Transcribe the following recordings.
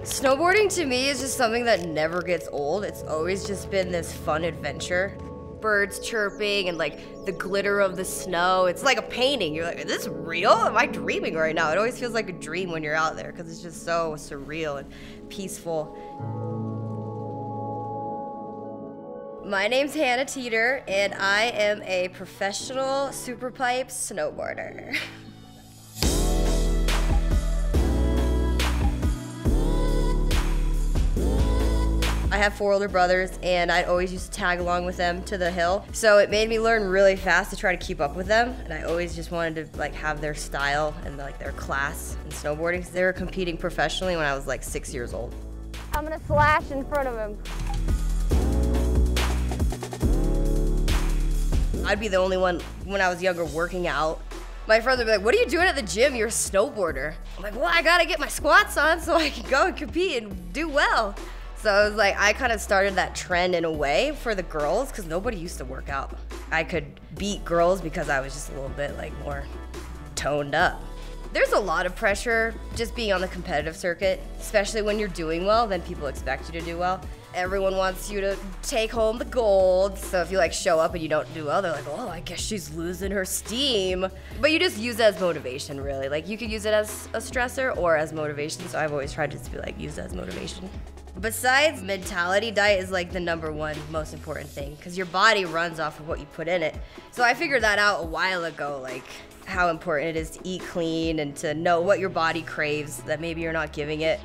Snowboarding to me is just something that never gets old. It's always just been this fun adventure. Birds chirping and like the glitter of the snow. It's like a painting. You're like, is this real? Am I dreaming right now? It always feels like a dream when you're out there because it's just so surreal and peaceful. My name's Hannah Teter and I am a professional superpipe snowboarder. I have 4 older brothers and I always used to tag along with them to the hill. So it made me learn really fast to try to keep up with them. And I always just wanted to like have their style and like their class in snowboarding. They were competing professionally when I was like 6 years old. I'm gonna slash in front of him. I'd be the only one when I was younger working out. My friends would be like, what are you doing at the gym? You're a snowboarder. I'm like, well, I gotta get my squats on so I can go and compete and do well. So it was like, I kind of started that trend in a way for the girls because nobody used to work out. I could beat girls because I was just a little bit like more toned up. There's a lot of pressure just being on the competitive circuit, especially when you're doing well, then people expect you to do well. Everyone wants you to take home the gold. So if you like show up and you don't do well, they're like, oh, I guess she's losing her steam. But you just use it as motivation, really. Like you could use it as a stressor or as motivation. So I've always tried to just be like, use it as motivation. Besides mentality, diet is like the #1 most important thing because your body runs off of what you put in it. So I figured that out a while ago, like how important it is to eat clean and to know what your body craves that maybe you're not giving it.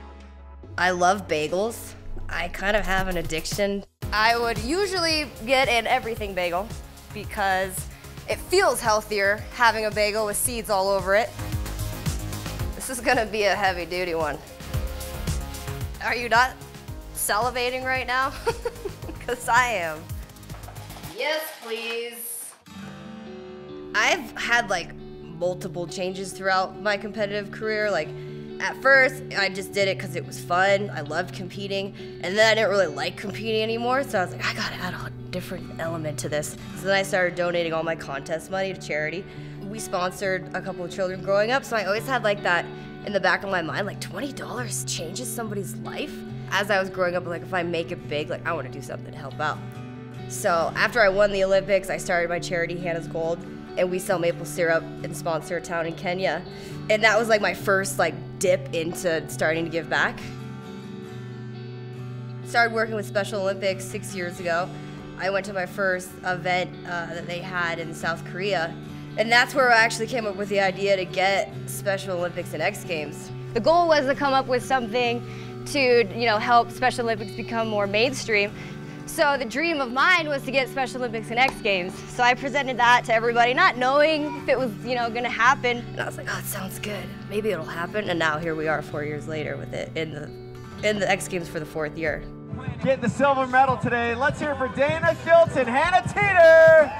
I love bagels. I kind of have an addiction. I would usually get an everything bagel because it feels healthier having a bagel with seeds all over it. This is gonna be a heavy duty one. Are you not salivating right now? Because I am. Yes, please. I've had like multiple changes throughout my competitive career. Like at first, I just did it because it was fun. I loved competing. And then I didn't really like competing anymore. So I was like, I gotta add a different element to this. So then I started donating all my contest money to charity. We sponsored a couple of children growing up. So I always had like that in the back of my mind, like $20 changes somebody's life. As I was growing up, like if I make it big, like I want to do something to help out. So after I won the Olympics, I started my charity, Hannah's Gold, and we sell maple syrup and sponsor a town in Kenya. And that was like my first like dip into starting to give back. Started working with Special Olympics 6 years ago. I went to my first event that they had in South Korea. And that's where I actually came up with the idea to get Special Olympics and X Games. The goal was to come up with something to, help Special Olympics become more mainstream. So the dream of mine was to get Special Olympics and X Games. So I presented that to everybody, not knowing if it was, gonna happen. And I was like, oh, it sounds good. Maybe it'll happen. And now here we are 4 years later with it in the X Games for the 4th year. Getting the silver medal today. Let's hear it for Dana Schultz and Hannah Teter.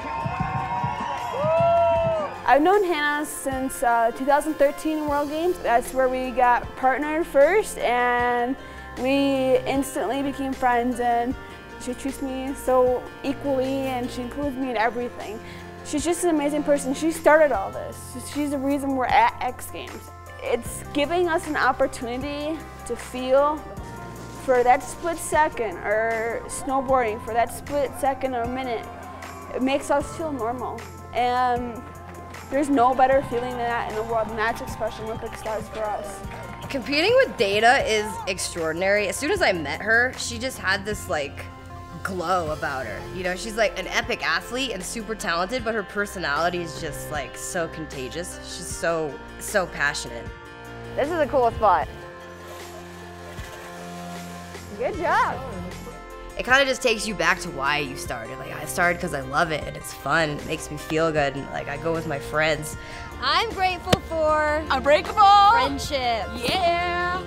I've known Hannah since 2013 World Games. That's where we got partnered first, and we instantly became friends, and she treats me so equally, and she includes me in everything. She's just an amazing person. She started all this. She's the reason we're at X Games. It's giving us an opportunity to feel for that split second, or snowboarding for that split second or minute. It makes us feel normal. And there's no better feeling than that in the world, and that's what Special Olympics does for us. Competing with Dana is extraordinary. As soon as I met her, she just had this like glow about her. She's like an epic athlete and super talented, but her personality is just like so contagious. She's so passionate. This is a cool spot. Good job. It kind of just takes you back to why you started. Like I started because I love it and it's fun. It makes me feel good, and like I go with my friends. I'm grateful for unbreakable friendship. Yeah.